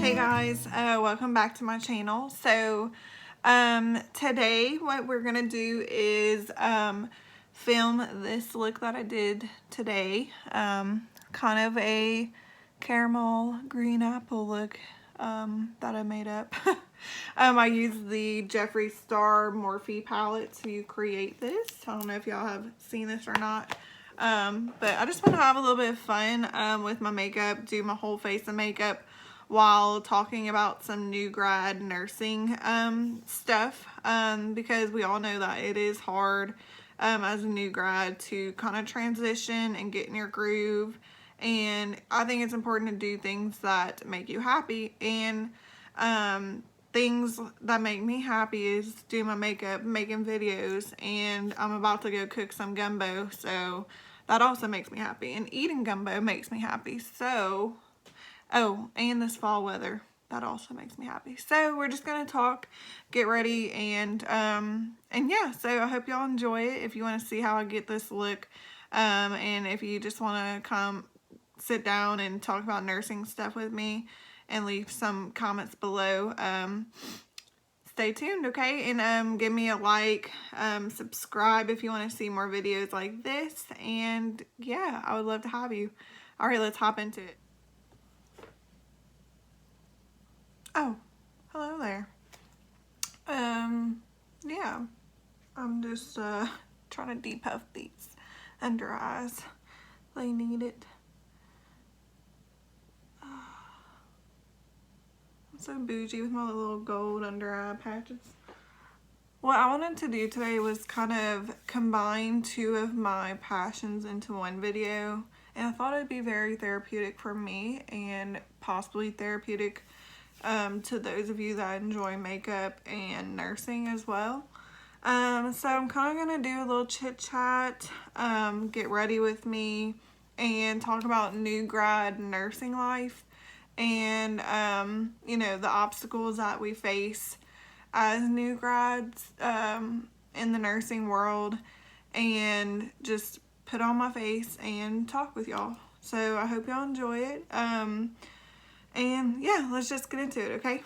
Hey guys, welcome back to my channel. So today what we're gonna do is film this look that I did today, kind of a caramel green apple look that I made up. I used the Jeffree Star Morphe palette to create this. I don't know if y'all have seen this or not. But I just want to have a little bit of fun with my makeup, do my whole face of makeup while talking about some new grad nursing stuff, because we all know that it is hard as a new grad to kind of transition and get in your groove. And I think it's important to do things that make you happy, and things that make me happy is doing my makeup, making videos, and I'm about to go cook some gumbo, so that also makes me happy, and eating gumbo makes me happy. So oh, and this fall weather, that also makes me happy. So we're just gonna talk, get ready, and yeah, so I hope y'all enjoy it. If you want to see how I get this look, and if you just want to come sit down and talk about nursing stuff with me and leave some comments below, stay tuned, okay? And give me a like, subscribe if you want to see more videos like this, and yeah, I would love to have you. All right, let's hop into it. Oh, hello there. Yeah, I'm just trying to depuff these under eyes. They need it. I'm so bougie with my little gold under eye patches. What I wanted to do today was kind of combine two of my passions into one video, and I thought it'd be very therapeutic for me and possibly therapeutic to those of you that enjoy makeup and nursing as well. So I'm kind of going to do a little chit chat, get ready with me, and talk about new grad nursing life, and you know, the obstacles that we face as new grads in the nursing world, and just put on my face and talk with y'all. So I hope y'all enjoy it. And yeah, let's just get into it, okay?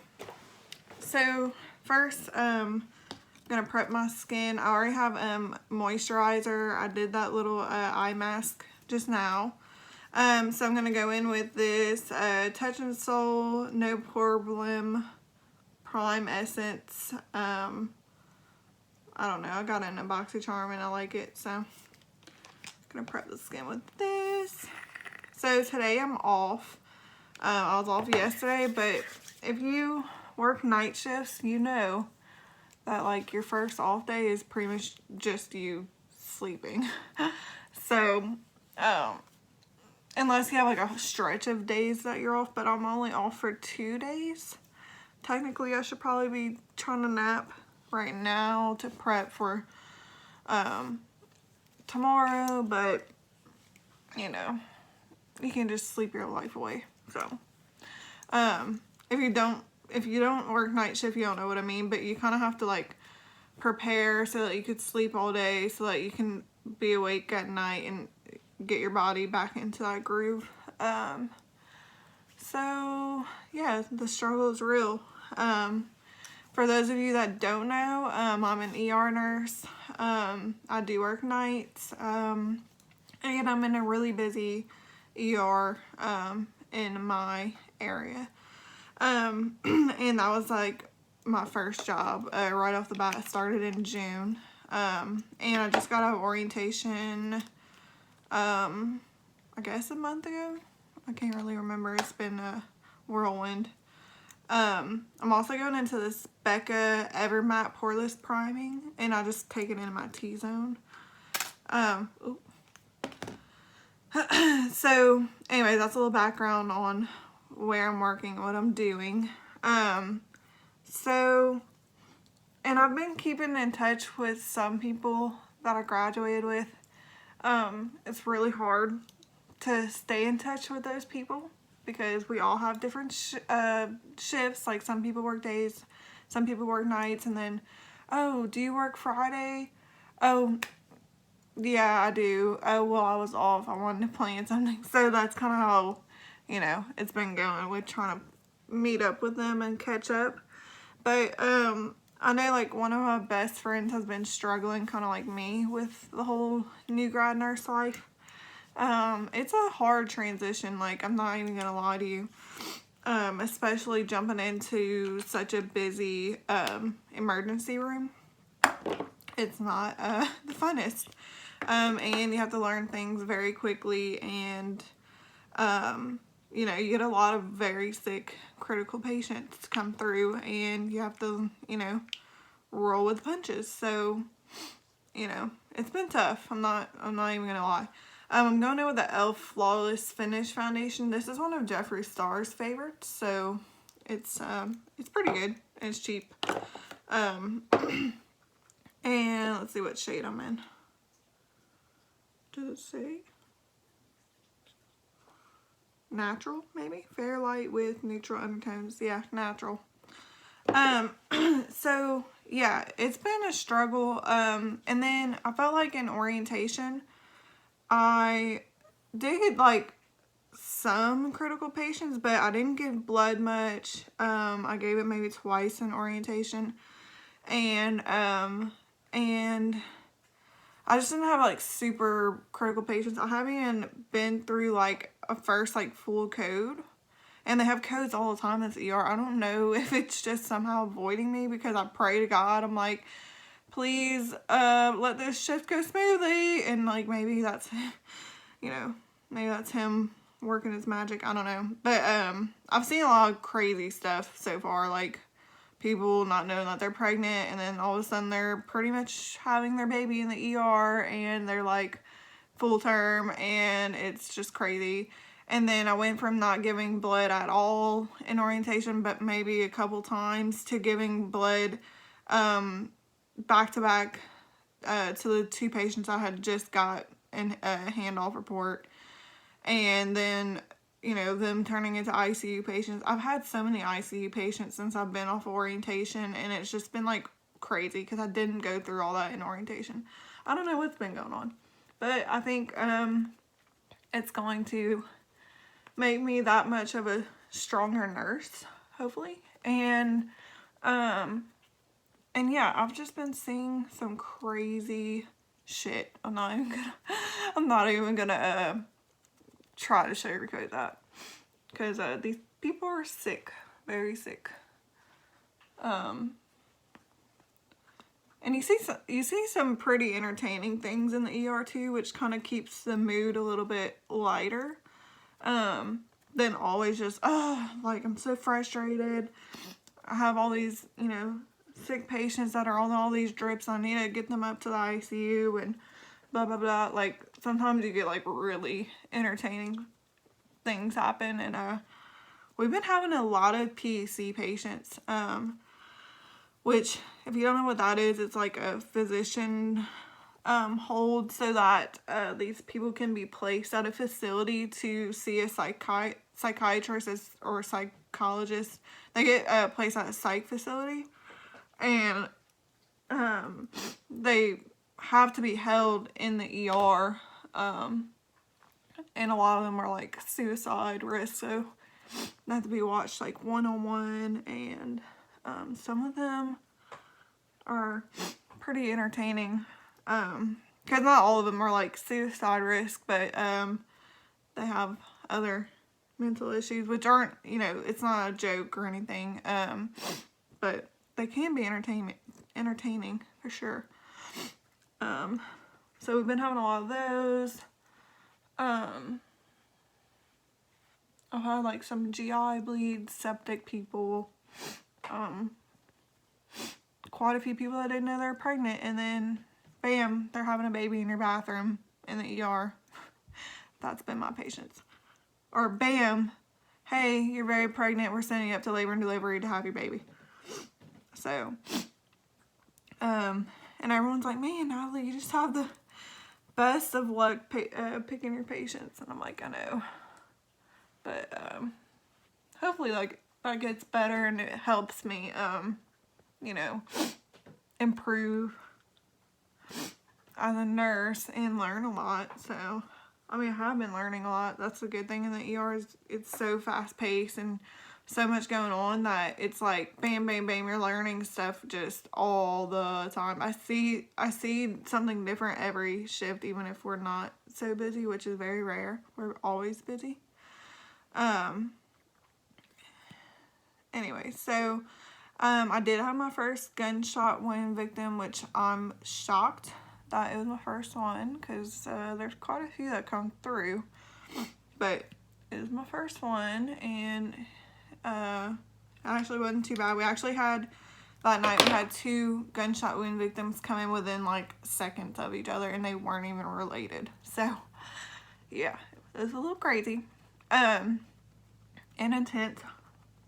So first, I'm gonna prep my skin. I already have moisturizer. I did that little eye mask just now. So I'm gonna go in with this Touch and Soul No Problem Prime Essence. I don't know, I got it in a BoxyCharm and I like it, so I'm gonna prep the skin with this. So today I'm off. I was off yesterday, but if you work night shifts, you know that like your first off day is pretty much just you sleeping. So, unless you have like a stretch of days that you're off, but I'm only off for 2 days. Technically, I should probably be trying to nap right now to prep for tomorrow, but you know, you can just sleep your life away. So, if you don't work night shift, you don't know what I mean, but you kind of have to like prepare so that you could sleep all day, so that you can be awake at night and get your body back into that groove. So yeah, the struggle is real. For those of you that don't know, I'm an ER nurse. I do work nights, and I'm in a really busy ER in my area. And that was like my first job right off the bat. I started in June, and I just got out of orientation I guess a month ago. I can't really remember. It's been a whirlwind. I'm also going into this Becca Ever Matte Poreless Priming, and I just take it into my T-zone. So anyway, that's a little background on where I'm working, what I'm doing. So, and I've been keeping in touch with some people that I graduated with. It's really hard to stay in touch with those people because we all have different shifts. Like some people work days, some people work nights, and then, oh, do you work Friday? Oh, yeah, I do. Oh, well, I was off. I wanted to plan something. So that's kind of how, you know, it's been going with trying to meet up with them and catch up. But I know like one of my best friends has been struggling kind of like me with the whole new grad nurse life. It's a hard transition, like I'm not even gonna lie to you. Especially jumping into such a busy emergency room. It's not the funnest. And you have to learn things very quickly, and you know, you get a lot of very sick critical patients come through, and you have to, you know, roll with punches. So, you know, it's been tough. I'm not even gonna lie. I'm going in with the e.l.f. Flawless Finish Foundation. This is one of Jeffree Star's favorites, so it's pretty good. And it's cheap. And let's see what shade I'm in. Does it say? Natural, maybe? Fair light with neutral undertones. Yeah, natural. So yeah, it's been a struggle. And then I felt like in orientation, I did get like some critical patients, but I didn't give blood much. I gave it maybe twice in orientation, and I just didn't have like super critical patients. I haven't even been through like a first like full code, and they have codes all the time at the ER. I don't know if it's just somehow avoiding me, because I pray to God, I'm like, please let this shift go smoothly, and like maybe that's, you know, maybe that's him working his magic. I don't know. But I've seen a lot of crazy stuff so far, like people not knowing that they're pregnant, and then all of a sudden they're pretty much having their baby in the ER, and they're like full term, and it's just crazy. And then I went from not giving blood at all in orientation, but maybe a couple times, to giving blood back to back to the two patients I had just got in a handoff report. And then, you know, them turning into ICU patients. I've had so many ICU patients since I've been off orientation, and it's just been like crazy because I didn't go through all that in orientation. I don't know what's been going on, but I think it's going to make me that much of a stronger nurse, hopefully. And yeah, I've just been seeing some crazy shit. I'm not even gonna try to sugarcoat that, because these people are sick, very sick. And you see some pretty entertaining things in the ER too, which kind of keeps the mood a little bit lighter than always just, like I'm so frustrated. I have all these, you know, sick patients that are on all these drips. I need to get them up to the ICU and blah blah blah. Like sometimes you get like really entertaining things happen, and we've been having a lot of PEC patients, which if you don't know what that is, it's like a physician hold so that these people can be placed at a facility to see a psychiatrist or psychologist. They get placed at a psych facility, and they have to be held in the ER, and a lot of them are like suicide risk, so they have to be watched like one-on-one, and some of them are pretty entertaining, because not all of them are like suicide risk, but they have other mental issues, which aren't, you know, it's not a joke or anything, but they can be entertaining for sure. So we've been having a lot of those. I've had like some GI bleeds, septic people, quite a few people that didn't know they were pregnant, and then bam, they're having a baby in your bathroom in the ER. That's been my patients. Or bam, hey, you're very pregnant, we're sending you up to labor and delivery to have your baby. So, and everyone's like, man, Natalie, you just have the best of luck picking your patients. And I'm like, I know. But hopefully like that gets better, and it helps me, you know, improve as a nurse and learn a lot. So, I mean, I have been learning a lot. That's a good thing in the ER, is it's so fast paced, and so much going on that it's like bam, bam, bam, you're learning stuff just all the time. I see something different every shift, even if we're not so busy, which is very rare. We're always busy. Anyway, so I did have my first gunshot wound victim, which I'm shocked that it was my first one, because there's quite a few that come through, but it was my first one, and it actually wasn't too bad. We actually had, that night, we had 2 gunshot wound victims come in within like seconds of each other, and they weren't even related. So yeah, it was a little crazy and intense,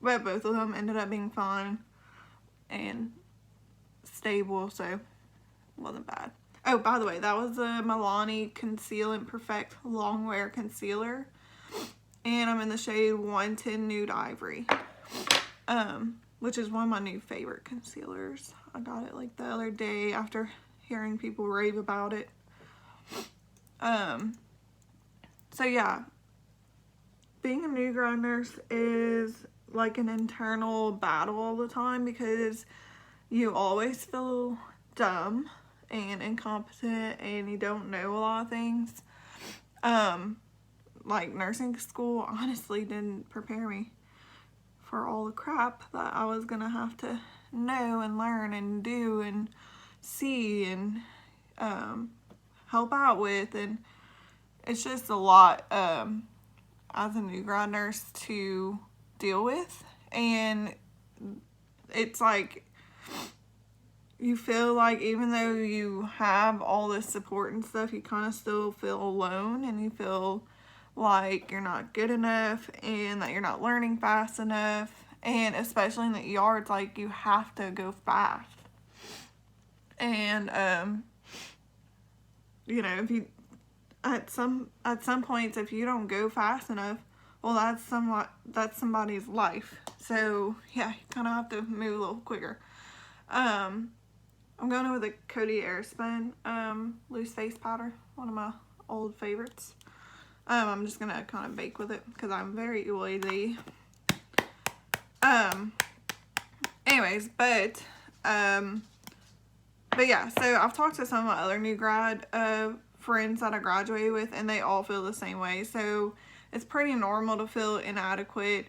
but both of them ended up being fine and stable, so it wasn't bad. Oh, by the way, that was the Milani Conceal and Perfect Longwear Concealer, and I'm in the shade 110 Nude Ivory, which is one of my new favorite concealers. I got it like the other day after hearing people rave about it. So yeah, being a new grad nurse is like an internal battle all the time, because you always feel dumb and incompetent and you don't know a lot of things. Like nursing school honestly didn't prepare me for all the crap that I was gonna have to know and learn and do and see and help out with, and it's just a lot as a new grad nurse to deal with. And it's like, you feel like even though you have all this support and stuff, you kind of still feel alone, and you feel like you're not good enough and that you're not learning fast enough. And especially in the ER, it's like you have to go fast. And you know, if you at some points, if you don't go fast enough, well, that's somebody's life. So yeah, you kind of have to move a little quicker. I'm going with a Coty Airspun loose face powder, one of my old favorites. I'm just gonna kind of bake with it because I'm very oily. Anyways, but yeah, so I've talked to some of my other new grad friends that I graduated with, and they all feel the same way. So it's pretty normal to feel inadequate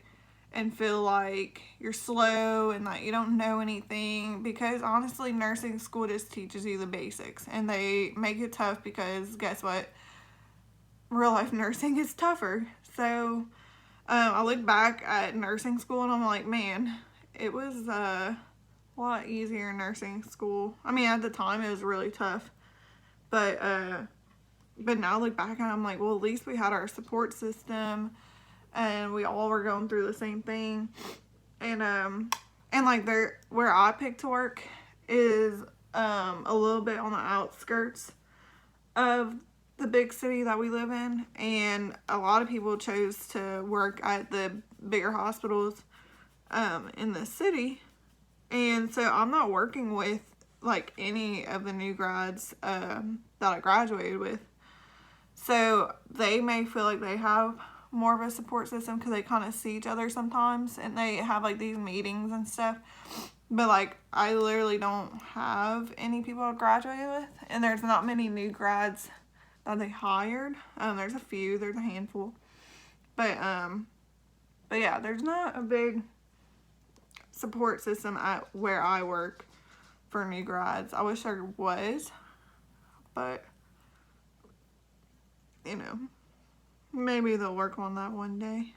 and feel like you're slow and like you don't know anything, because honestly, nursing school just teaches you the basics, and they make it tough because guess what? Real life nursing is tougher. So I look back at nursing school and I'm like, man, it was a lot easier in nursing school. I mean, at the time it was really tough, but now I look back and I'm like, well, at least we had our support system and we all were going through the same thing. And like where I picked to work is a little bit on the outskirts of the big city that we live in, and a lot of people chose to work at the bigger hospitals in the city. And so I'm not working with like any of the new grads that I graduated with, so they may feel like they have more of a support system because they kind of see each other sometimes and they have like these meetings and stuff. But like, I literally don't have any people I graduated with, and there's not many new grads that they hired. There's a few, there's a handful, but yeah, there's not a big support system at where I work for new grads. I wish there was, but you know, maybe they'll work on that one day.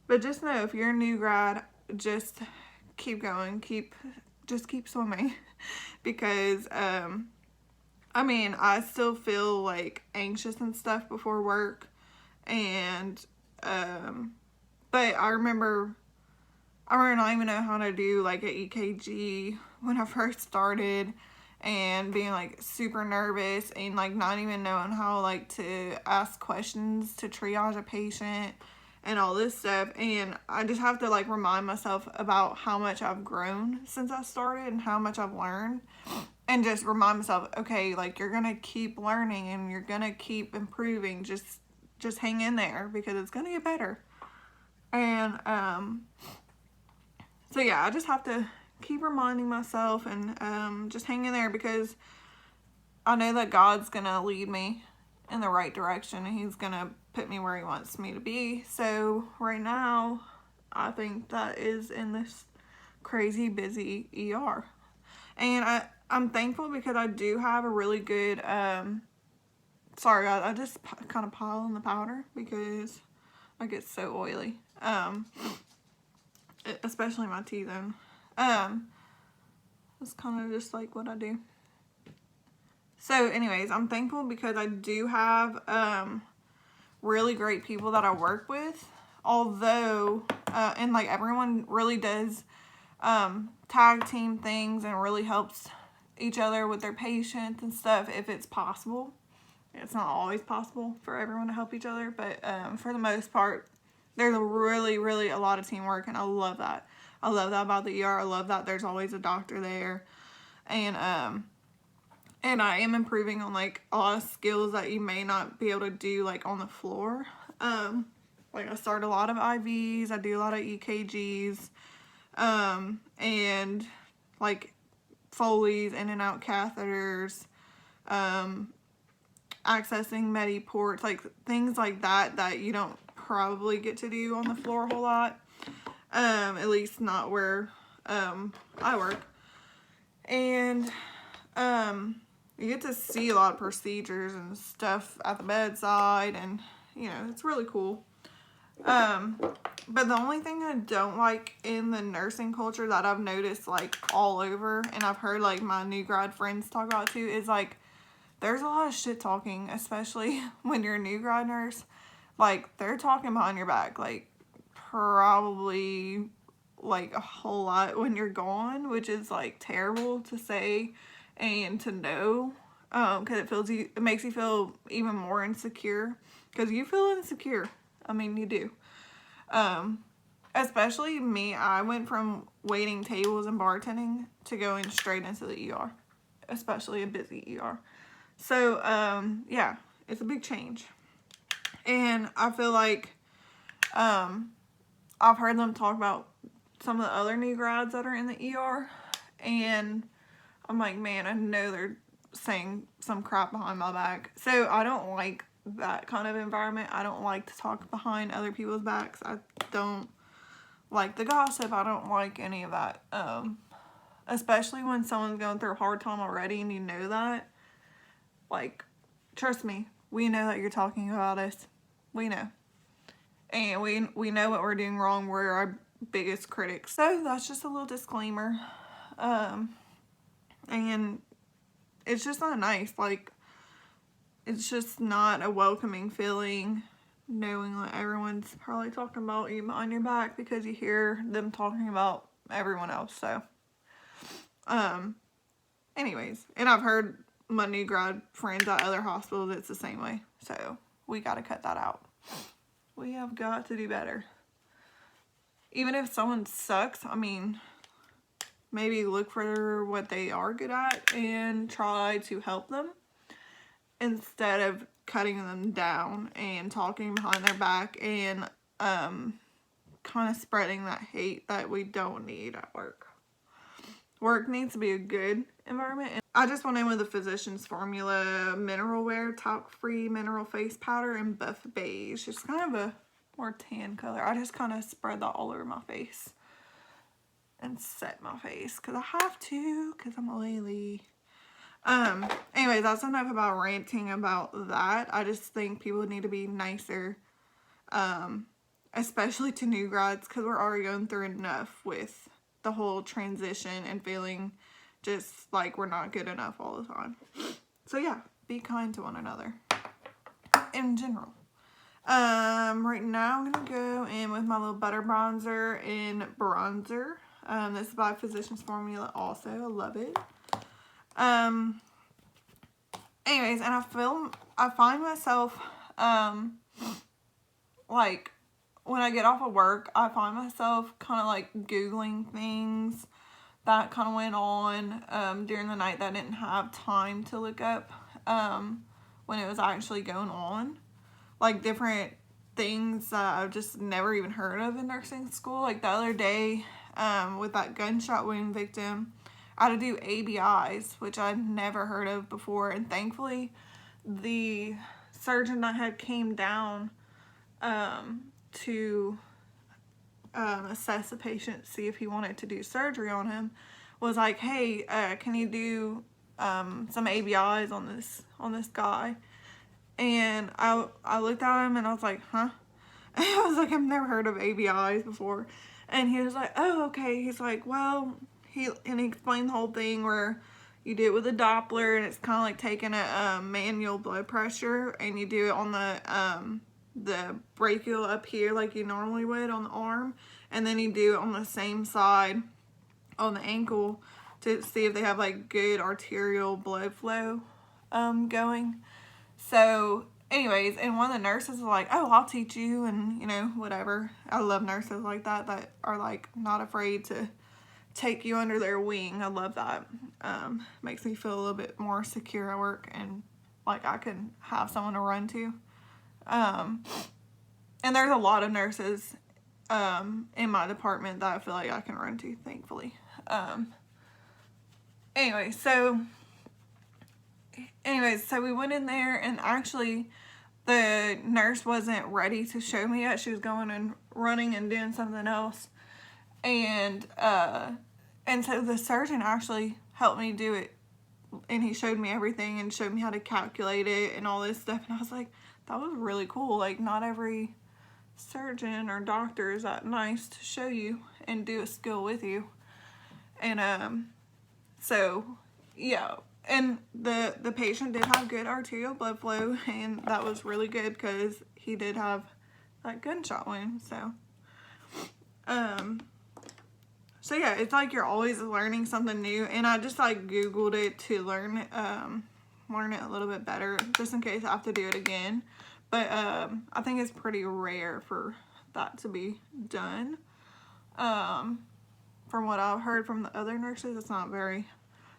But just know, if you're a new grad, just keep going, just keep swimming, because I mean, I still feel like anxious and stuff before work, and but I remember not even know how to do like an EKG when I first started, and being like super nervous and like not even knowing how like to ask questions to triage a patient and all this stuff. And I just have to like remind myself about how much I've grown since I started and how much I've learned, and just remind myself, okay, like you're gonna keep learning and you're gonna keep improving, just hang in there because it's gonna get better. And so yeah, I just have to keep reminding myself and just hang in there, because I know that God's gonna lead me in the right direction and he's gonna put me where he wants me to be. So right now I think that is in this crazy busy ER. And I'm thankful because I do have a really good, sorry, I just kind of pile in the powder because I get so oily, especially my T-zone. That's kind of just like what I do. So anyways, I'm thankful because I do have, really great people that I work with, although, and like everyone really does, tag team things and really helps each other with their patients and stuff if it's possible. It's not always possible for everyone to help each other, but for the most part, there's really a lot of teamwork, and I love that. I love that about the ER. I love that there's always a doctor there, and I am improving on like a lot of skills that you may not be able to do like on the floor. Like I start a lot of IVs, I do a lot of EKGs, and like Foley's, in and out catheters, accessing Mediports, like things like that you don't probably get to do on the floor a whole lot. At least not where I work. And you get to see a lot of procedures and stuff at the bedside, and you know, it's really cool. But the only thing I don't like in the nursing culture that I've noticed like all over, and I've heard like my new grad friends talk about too, is like there's a lot of shit talking, especially when you're a new grad nurse. Like they're talking behind your back, like probably like a whole lot when you're gone, which is like terrible to say and to know, because it makes you feel even more insecure, because you feel insecure. I mean, you do. Especially me, I went from waiting tables and bartending to going straight into the ER, especially a busy ER. So, yeah, it's a big change. And I feel like, I've heard them talk about some of the other new grads that are in the ER, and I'm like, man, I know they're saying some crap behind my back. So I don't like that kind of environment. I don't like to talk behind other people's backs. I don't like the gossip. I don't like any of that. Especially when someone's going through a hard time already and you know that. Like, trust me, we know that you're talking about us. We know. And we know what we're doing wrong. We're our biggest critics. So that's just a little disclaimer. And it's just not nice. Like, it's just not a welcoming feeling knowing that everyone's probably talking about you behind your back because you hear them talking about everyone else. So, anyways, and I've heard my new grad friends at other hospitals, it's the same way. So we got to cut that out. We have got to do better. Even if someone sucks, I mean, maybe look for what they are good at and try to help them instead of cutting them down and talking behind their back and kind of spreading that hate that we don't need at work. Work needs to be a good environment. And I just went in with the Physicians Formula Mineral Wear Talc-Free Mineral Face Powder in Buff Beige. It's kind of a more tan color. I just kind of spread that all over my face and set my face because I have to, because I'm oily. Anyways, that's enough about ranting about that. I just think people need to be nicer, especially to new grads, because we're already going through enough with the whole transition and feeling just like we're not good enough all the time. So yeah, be kind to one another in general. Right now I'm gonna go in with my little butter bronzer in bronzer. This is by Physicians Formula also. I love it. Anyways, and I find myself, like, when I get off of work, I find myself kind of, like, Googling things that kind of went on, during the night that I didn't have time to look up, when it was actually going on. Like, different things that I've just never even heard of in nursing school. Like the other day, with that gunshot wound victim, I had to do ABIs, which I'd never heard of before. And thankfully, the surgeon that had came down to assess the patient, see if he wanted to do surgery on him, was like, hey, can you do some ABIs on this guy? And I looked at him and I was like, huh? I was like, I've never heard of ABIs before. And he was like, oh, okay. He's like, well, he explained the whole thing where you do it with a Doppler, and it's kind of like taking a manual blood pressure, and you do it on the brachial up here like you normally would on the arm, and then you do it on the same side on the ankle to see if they have like good arterial blood flow going. So anyways, and one of the nurses was like, oh, I'll teach you, and you know, whatever. I love nurses like that are like not afraid to take you under their wing. I love that. Makes me feel a little bit more secure at work, and like I can have someone to run to. And there's a lot of nurses in my department that I feel like I can run to, thankfully. Anyways, so we went in there, and actually the nurse wasn't ready to show me yet. She was going and running and doing something else. And so the surgeon actually helped me do it, and he showed me everything and showed me how to calculate it and all this stuff. And I was like, that was really cool. Like, not every surgeon or doctor is that nice to show you and do a skill with you. And so yeah, and the patient did have good arterial blood flow, and that was really good because he did have that gunshot wound. So yeah, it's like you're always learning something new, and I just like Googled it to learn it a little bit better, just in case I have to do it again. But I think it's pretty rare for that to be done. From what I've heard from the other nurses, it's not very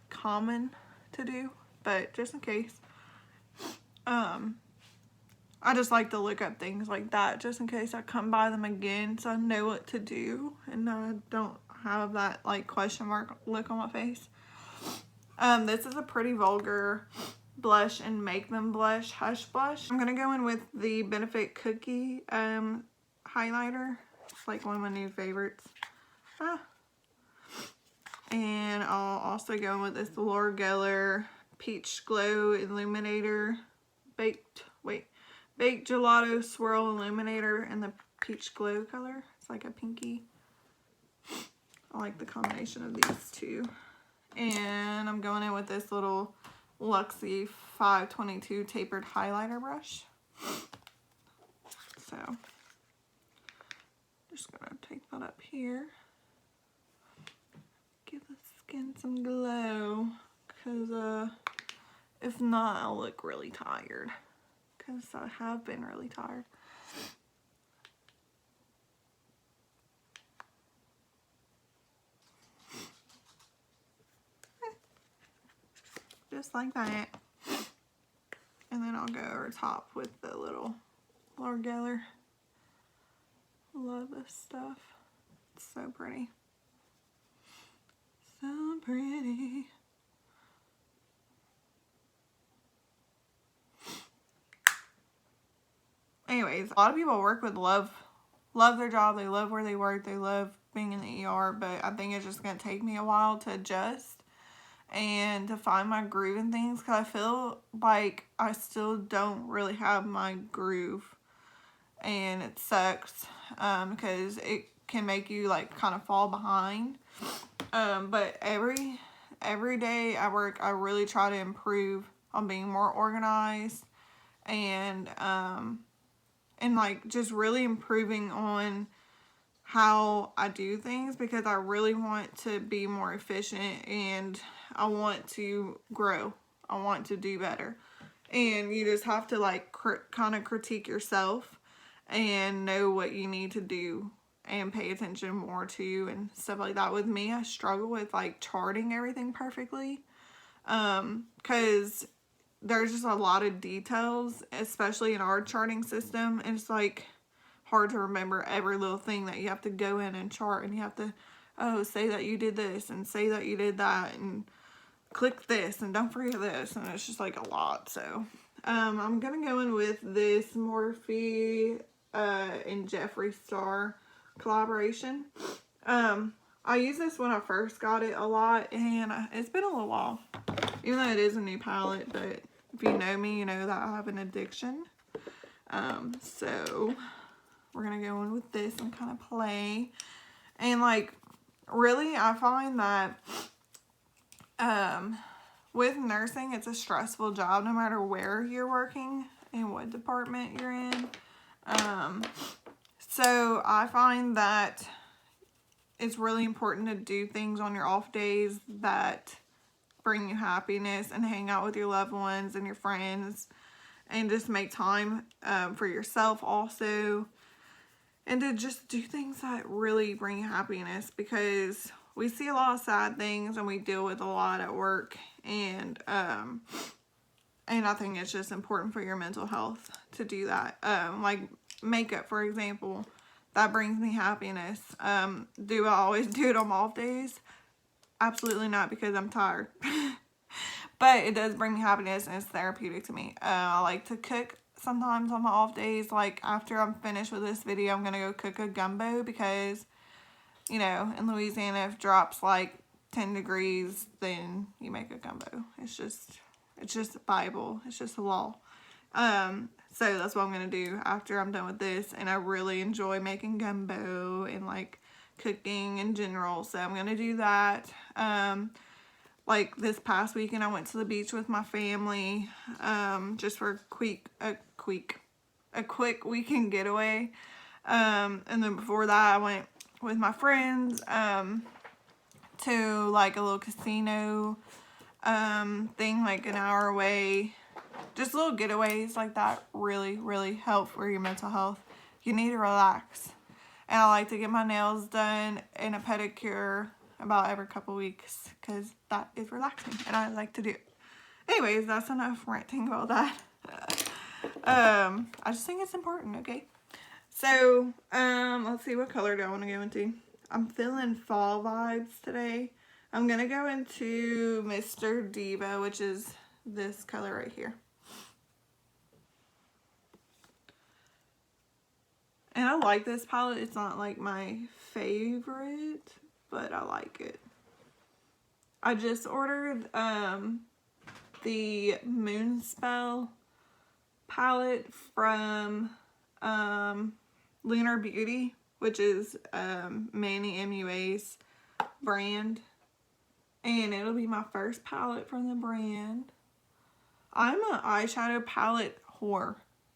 common to do, but just in case. I just like to look up things like that just in case I come by them again, so I know what to do and I don't have that like question mark look on my face. This is a pretty vulgar blush and Make Them Blush Hush Blush. I'm gonna go in with the Benefit Cookie highlighter. It's like one of my new favorites. And I'll also go in with this Laura Geller Peach Glow Illuminator Baked Gelato Swirl Illuminator in the Peach Glow color. It's like a pinky. I like the combination of these two. And I'm going in with this little Luxie 522 tapered highlighter brush. So, just gonna take that up here. Give the skin some glow, because if not, I'll look really tired, because I have been really tired. Just like that. And then I'll go over top with the little Laura Geller. Love this stuff. It's so pretty. So pretty. Anyways, a lot of people I work with love their job. They love where they work. They love being in the ER, but I think it's just going to take me a while to adjust and to find my groove and things, because I feel like I still don't really have my groove, and it sucks because it can make you like kind of fall behind. But every day I work, I really try to improve on being more organized and like just really improving on how I do things, because I really want to be more efficient and I want to grow. I want to do better. And you just have to like kind of critique yourself and know what you need to do and pay attention more to and stuff like that. With me, I struggle with like charting everything perfectly, because there's just a lot of details, especially in our charting system, and it's like hard to remember every little thing that you have to go in and chart, and you have to, oh, say that you did this and say that you did that and click this and don't forget this, and it's just like a lot. So I'm gonna go in with this Morphe and Jeffree Star collaboration. I used this when I first got it a lot, and it's been a little while, even though it is a new palette, but if you know me, you know that I have an addiction. So we're gonna go in with this and kind of play. And like, really, I find that with nursing, it's a stressful job no matter where you're working and what department you're in. So I find that it's really important to do things on your off days that bring you happiness, and hang out with your loved ones and your friends, and just make time for yourself also, and to just do things that really bring you happiness, because we see a lot of sad things and we deal with a lot at work, and I think it's just important for your mental health to do that. Like makeup, for example, that brings me happiness. Do I always do it on off days? Absolutely not, because I'm tired. But it does bring me happiness, and it's therapeutic to me. I like to cook sometimes on my off days. Like after I'm finished with this video, I'm going to go cook a gumbo, because, you know, in Louisiana, if it drops like 10 degrees, then you make a gumbo. It's just Bible. It's just a law. So that's what I'm going to do after I'm done with this. And I really enjoy making gumbo and like cooking in general. So I'm going to do that. Like this past weekend, I went to the beach with my family, just for a quick weekend getaway. And then before that, I went with my friends, to like a little casino, thing like an hour away. Just little getaways like that really, really help for your mental health. You need to relax. And I like to get my nails done and a pedicure about every couple weeks, because that is relaxing and I like to do it. Anyways, that's enough ranting about that. I just think it's important, okay? So, let's see, what color do I want to go into? I'm feeling fall vibes today. I'm going to go into Mr. Diva, which is this color right here. And I like this palette. It's not like my favorite, but I like it. I just ordered the Moonspell palette from Lunar Beauty, which is Manny MUA's brand. And it'll be my first palette from the brand. I'm an eyeshadow palette whore.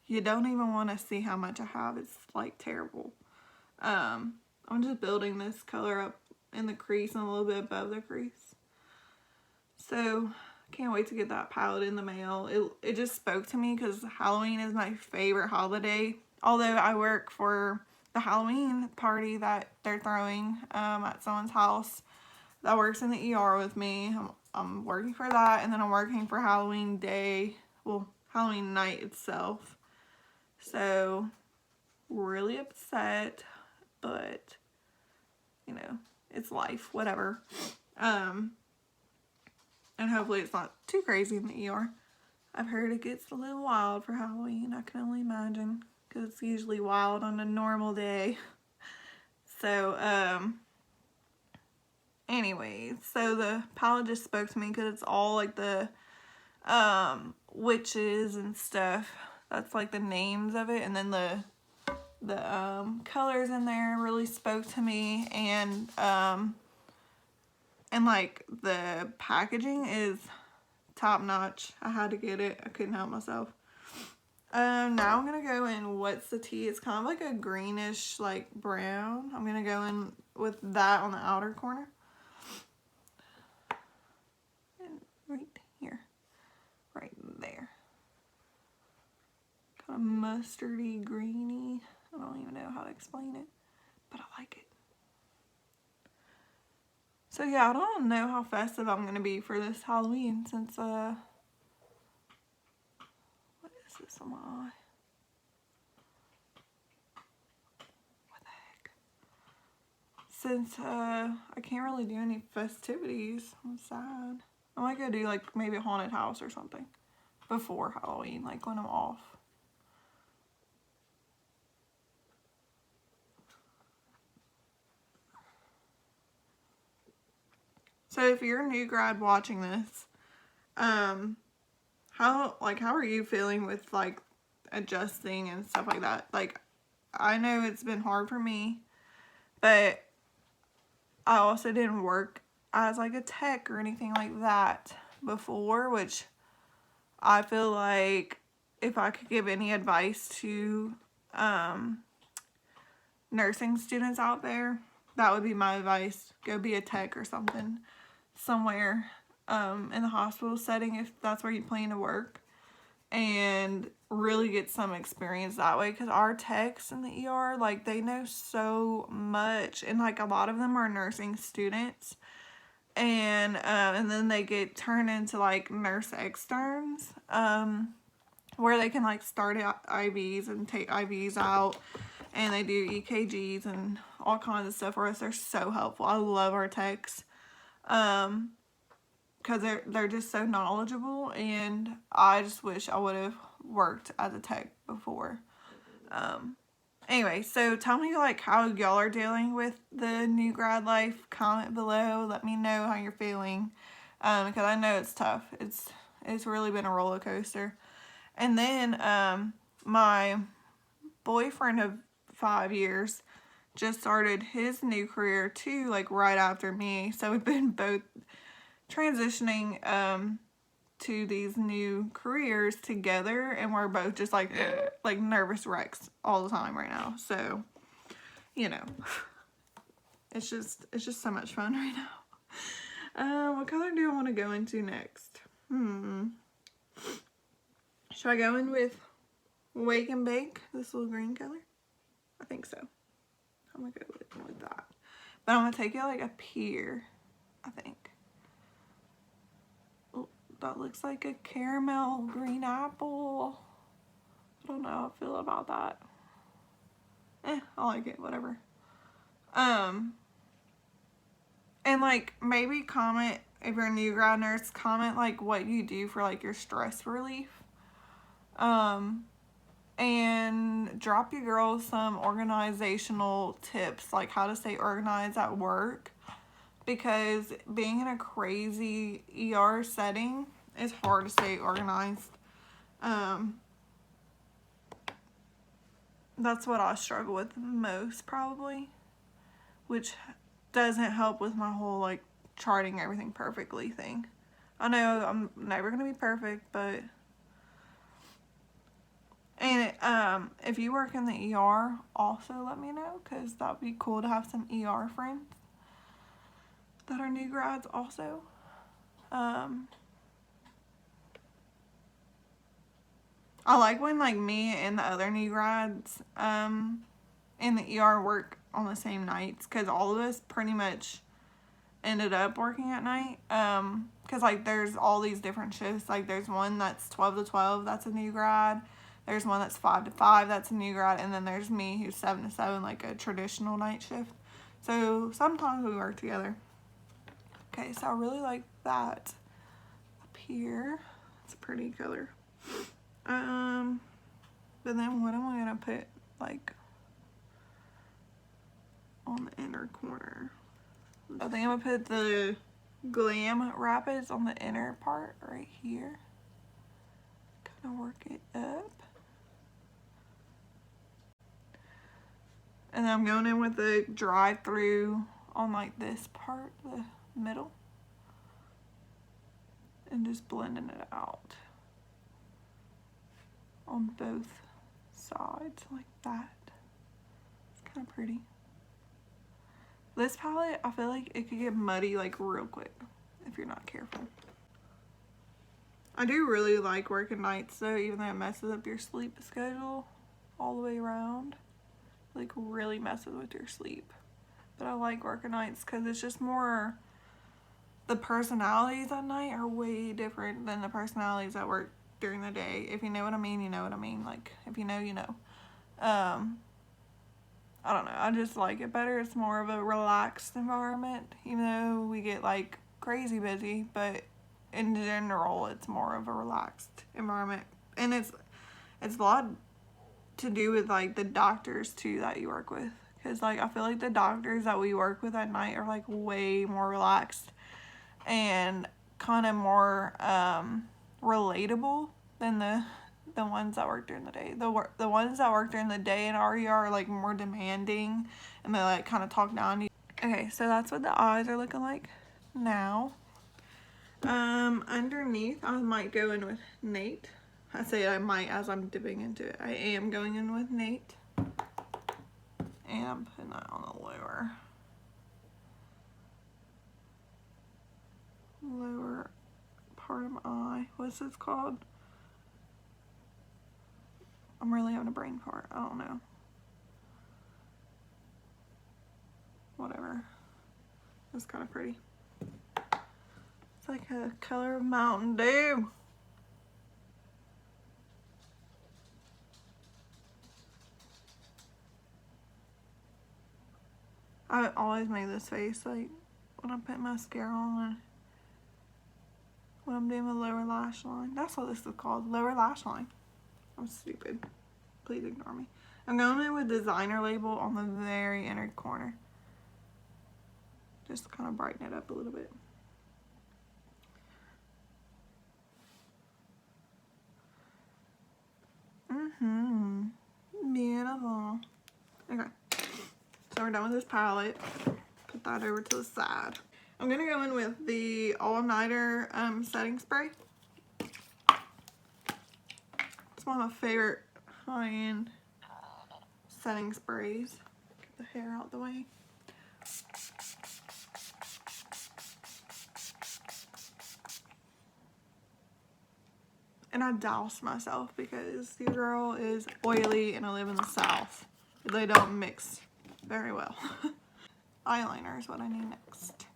You don't even want to see how much I have. It's like terrible. I'm just building this color up in the crease and a little bit above the crease. So, can't wait to get that palette in the mail. It just spoke to me because Halloween is my favorite holiday. Although I work for the Halloween party that they're throwing at someone's house that works in the ER with me. I'm working for that, and then I'm working for Halloween day. Well, Halloween night itself. So, really upset, but, you know, it's life, whatever. And hopefully it's not too crazy in the ER. I've heard it gets a little wild for Halloween. I can only imagine, because it's usually wild on a normal day. So, anyways, so the palette just spoke to me because it's all like the witches and stuff. That's like the names of it, and then the colors in there really spoke to me, and like the packaging is top notch. I had to get it. I couldn't help myself. Now I'm gonna go in What's the Tea. It's kind of like a greenish like brown. I'm gonna go in with that on the outer corner. And right here. Right there. Kind of mustardy, greeny. I don't even know how to explain it, but I like it. So yeah, I don't know how festive I'm gonna be for this Halloween, since what is this on my eye? since I can't really do any festivities, I'm sad. I might go do like maybe a haunted house or something before Halloween, like when I'm off. So if you're a new grad watching this, how are you feeling with like adjusting and stuff like that? Like, I know it's been hard for me, but I also didn't work as like a tech or anything like that before, which I feel like if I could give any advice to nursing students out there, that would be my advice. Go be a tech or something somewhere in the hospital setting if that's where you plan to work, and really get some experience that way, because our techs in the ER, like, they know so much, and like a lot of them are nursing students, and then they get turned into like nurse externs, where they can like start IVs and take IVs out, and they do EKGs and all kinds of stuff for us. They're so helpful. I love our techs, because they're just so knowledgeable, and I just wish I would have worked as a tech before. Anyway, so tell me like how y'all are dealing with the new grad life. Comment below. Let me know how you're feeling, because I know it's tough. It's really been a roller coaster. And then my boyfriend of 5 years just started his new career too, like right after me. So we've been both transitioning to these new careers together, and we're both just like nervous wrecks all the time right now. So, you know, it's just so much fun right now. What color do I want to go into next? Should I go in with Wake and Bake, this little green color? I think so. I'm gonna go with that. But I'm gonna take it like up here, I think. That looks like a caramel green apple. I don't know how I feel about that. I like it, whatever. And like, maybe comment, if you're a new grad nurse, comment like what you do for like your stress relief. And drop your girls some organizational tips, like how to stay organized at work. Because being in a crazy ER setting, it's hard to stay organized. That's what I struggle with most, probably. Which doesn't help with my whole, like, charting everything perfectly thing. I know I'm never going to be perfect, but... And if you work in the ER, also let me know, because that would be cool to have some ER friends that are new grads also. I like when like me and the other new grads in the ER work on the same nights, because all of us pretty much ended up working at night, because like there's all these different shifts. Like there's one that's 12 to 12, that's a new grad. There's one that's 5 to 5, that's a new grad, and then there's me who's 7 to 7, like a traditional night shift. So sometimes we work together. Okay, so I really like that up here. It's a pretty color. But then what am I gonna put like on the inner corner? I think I'm gonna put the Glam Rapids on the inner part right here. Kind of work it up. And then I'm going in with the drive-through on like this part, the middle. And just blending it out on both sides like that. It's kind of pretty. This palette, I feel like it could get muddy like real quick if you're not careful. I do really like working nights though, even though it messes up your sleep schedule all the way around. Like really messes with your sleep. But I like working nights because it's just more, the personalities at night are way different than the personalities that work during the day. If you know what I mean, you know what I mean. Like, if you know, you know. I don't know, I just like it better. It's more of a relaxed environment, even though we get like crazy busy, but in general it's more of a relaxed environment. And it's a lot to do with like the doctors too that you work with, because like I feel like the doctors that we work with at night are like way more relaxed and kind of more relatable than the ones that work during the day. The ones that work during the day in RER are like more demanding, and they like kind of talk down to you. Okay, so that's what the eyes are looking like now. Underneath I might go in with Nate. I say I might as I'm dipping into it. I am going in with Nate. And I'm putting that on the lower part of my eye. What's this called? I'm really having a brain fart. I don't know. Whatever. It's kind of pretty. It's like a color of Mountain Dew. I always make this face like when I put mascara on and when I'm doing the lower lash line. That's what this is called, lower lash line. I'm stupid. Please ignore me. I'm going in with designer label on the very inner corner. Just to kind of brighten it up a little bit. Beautiful. Okay. So we're done with this palette. Put that over to the side. I'm gonna go in with the All Nighter setting spray. It's one of my favorite high-end setting sprays. Get the hair out the way. And I douse myself because your girl is oily and I live in the South. They don't mix very well. Eyeliner is what I need next.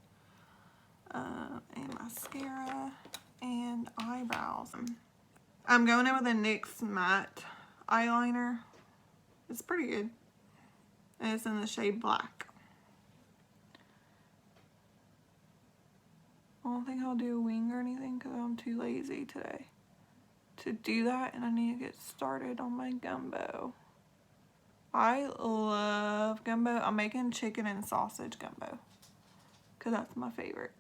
And mascara and eyebrows. I'm going in with a NYX matte eyeliner. It's pretty good. And it's in the shade Black. I don't think I'll do a wing or anything because I'm too lazy today to do that, and I need to get started on my gumbo. I love gumbo. I'm making chicken and sausage gumbo because that's my favorite.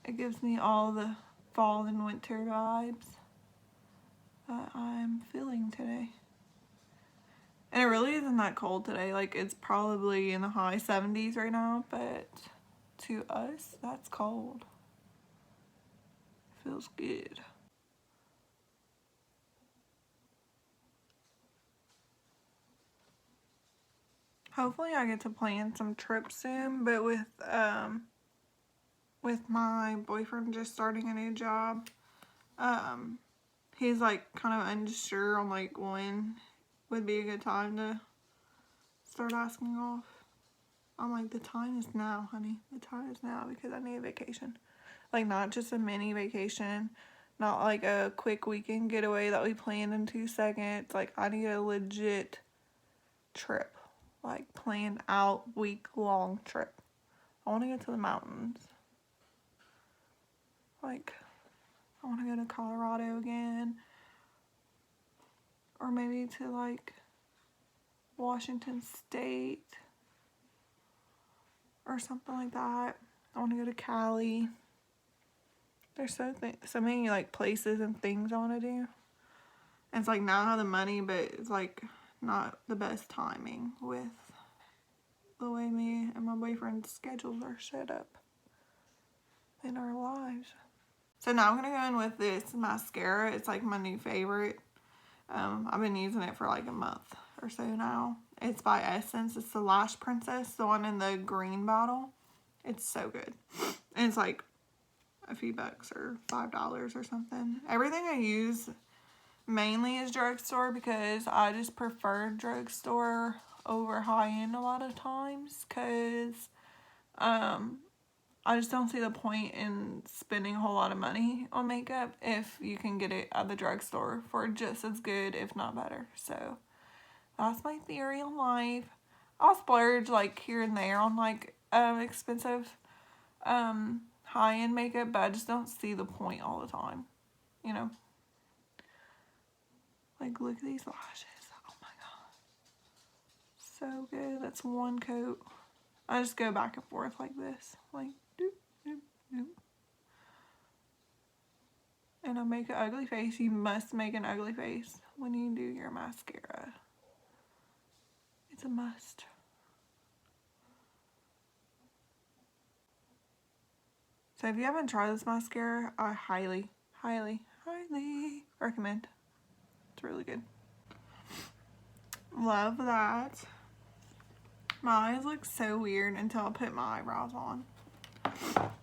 It gives me all the fall and winter vibes that I'm feeling today. And it really isn't that cold today. Like, it's probably in the high 70s right now, but to us, that's cold. Feels good. Hopefully I get to plan some trips soon, but with my boyfriend just starting a new job, he's like kind of unsure on like when would be a good time to start asking off. I'm like, the time is now, honey. The time is now because I need a vacation. Like, not just a mini vacation, not like a quick weekend getaway that we planned in 2 seconds. Like, I need a legit trip. Like, planned out, week-long trip. I want to go to the mountains. Like, I want to go to Colorado again. Or maybe to, like, Washington State. Or something like that. I want to go to Cali. There's so many, like, places and things I want to do. And it's, like, now I have the money, but it's, like, not the best timing with the way me and my boyfriend's schedules are set up in our lives. So now I'm going to go in with this mascara. It's, like, my new favorite. I've been using it for, like, a month or so now. It's by Essence. It's the Lash Princess, the one in the green bottle. It's so good. And it's, like, a few bucks or $5 or something. Everything I use mainly is drugstore because I just prefer drugstore over high-end a lot of times because I just don't see the point in spending a whole lot of money on makeup if you can get it at the drugstore for just as good, if not better. So That's my theory on life. I'll splurge like here and there on like expensive high-end makeup, but I just don't see the point all the time, you know. Like, look at these lashes. Oh my god, so good. That's one coat. I just go back and forth like this, like doop doop doop. And I make an ugly face. You must make an ugly face when you do your mascara. It's a must. So if you haven't tried this mascara, I highly, highly, highly recommend. It's really good. Love that. My eyes look so weird until I put my eyebrows on.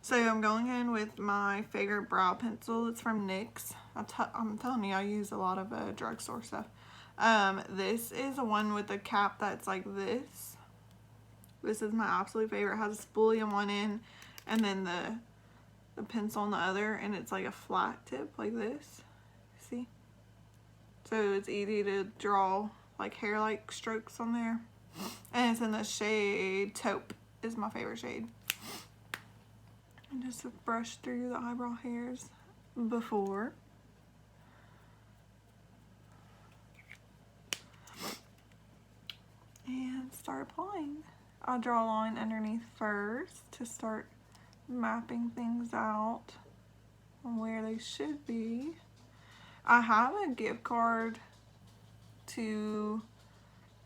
So I'm going in with my favorite brow pencil. It's from NYX. I'm telling you, I use a lot of drugstore stuff. This is a one with a cap that's like this. This is my absolute favorite. It has a spoolie on one end and then the pencil on the other, and it's like a flat tip like this. See? So it's easy to draw like hair-like strokes on there. And it's in the shade Taupe is my favorite shade. And just brush through the eyebrow hairs before. And start applying. I'll draw a line underneath first to start mapping things out on where they should be. I have a gift card to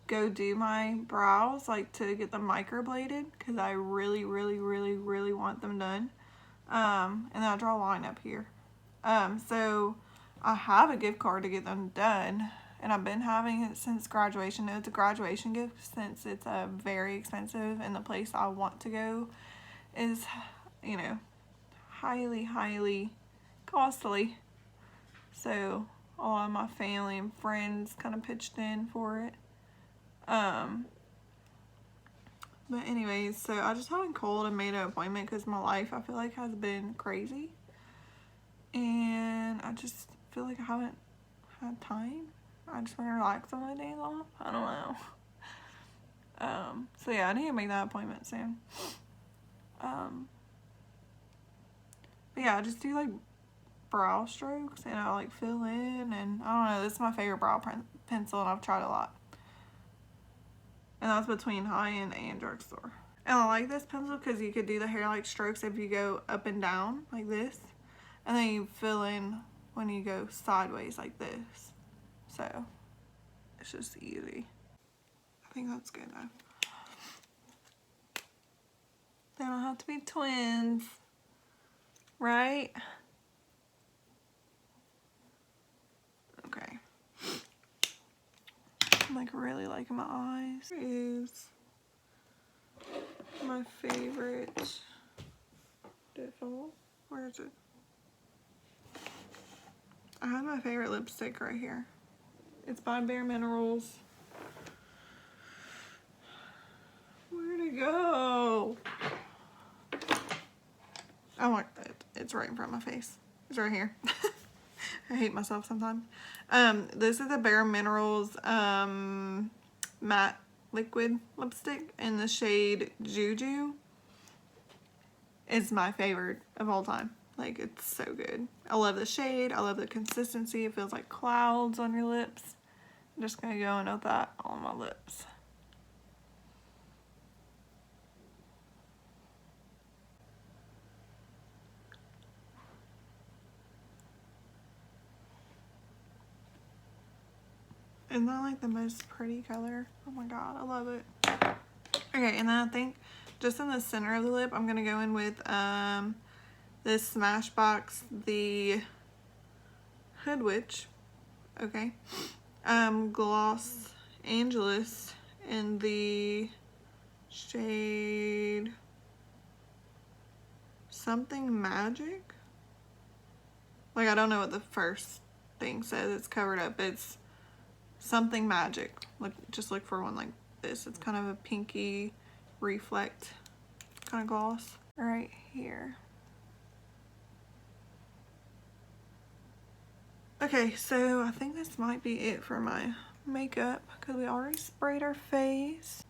go do my brows, like to get them microbladed, because I really want them done. And then I draw a line up here. So I have a gift card to get them done, and I've been having it since graduation. It's a graduation gift since it's very expensive, and the place I want to go is, you know, highly costly. So a lot of my family and friends kind of pitched in for it. But anyways, so I just haven't called and made an appointment because my life, I feel like, has been crazy. And I just feel like I haven't had time. I just want to relax on my days off. I don't know. So yeah, I need to make that appointment soon. But yeah, I just do like brow strokes and I like fill in, and I don't know, this is my favorite brow pencil and I've tried a lot. And that's between high-end and drugstore. And I like this pencil because you could do the hair-like strokes if you go up and down like this. And then you fill in when you go sideways like this. So, it's just easy. I think that's good enough. They don't have to be twins. Right? Okay. I'm like really liking my eyes. Here is my favorite Diffle. Where is it? I have my favorite lipstick right here. It's by Bare Minerals. Where'd it go? Oh my, it's right in front of my face. It's right here. I hate myself sometimes. This is a Bare Minerals matte liquid lipstick in the shade Juju. It's my favorite of all time. Like, it's so good. I love the shade. I love the consistency. It feels like clouds on your lips. I'm just gonna go in with that on my lips. Isn't that like the most pretty color? Oh my god, I love it. Okay, and then I think just in the center of the lip, I'm gonna go in with this Smashbox, the Hood Witch. Okay. Gloss Angeles in the shade Something Magic. Like, I don't know what the first thing says. It's covered up. It's Something Magic. Look, just look for one like this. It's kind of a pinky reflect kind of gloss right here. Okay, so I think this might be it for my makeup because we already sprayed our face.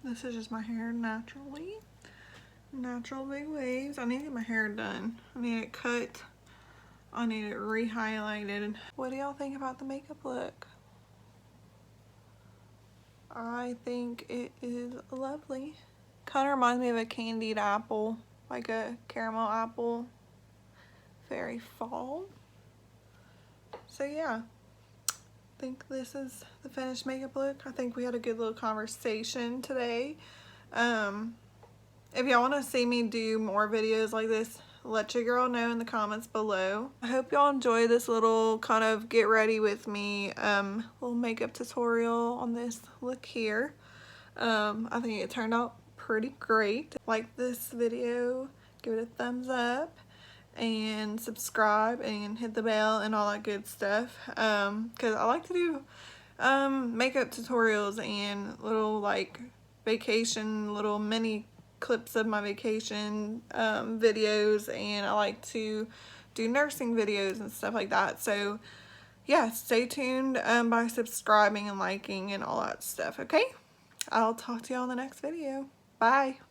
This is just my hair naturally. Natural big waves. I need to get my hair done. I need it cut. I need it re-highlighted. What do y'all think about the makeup look? I think it is lovely. Kind of reminds me of a candied apple, like a caramel apple. Very fall. So yeah, I think this is the finished makeup look. I think we had a good little conversation today. If y'all want to see me do more videos like this, let your girl know in the comments below. I hope y'all enjoy this little kind of get ready with me little makeup tutorial on this look here. I think it turned out pretty great. Like this video, give it a thumbs up and subscribe and hit the bell and all that good stuff, because I like to do makeup tutorials and little like vacation, little mini clips of my vacation videos, and I like to do nursing videos and stuff like that. So yeah, stay tuned by subscribing and liking and all that stuff. Okay, I'll talk to y'all in the next video. Bye.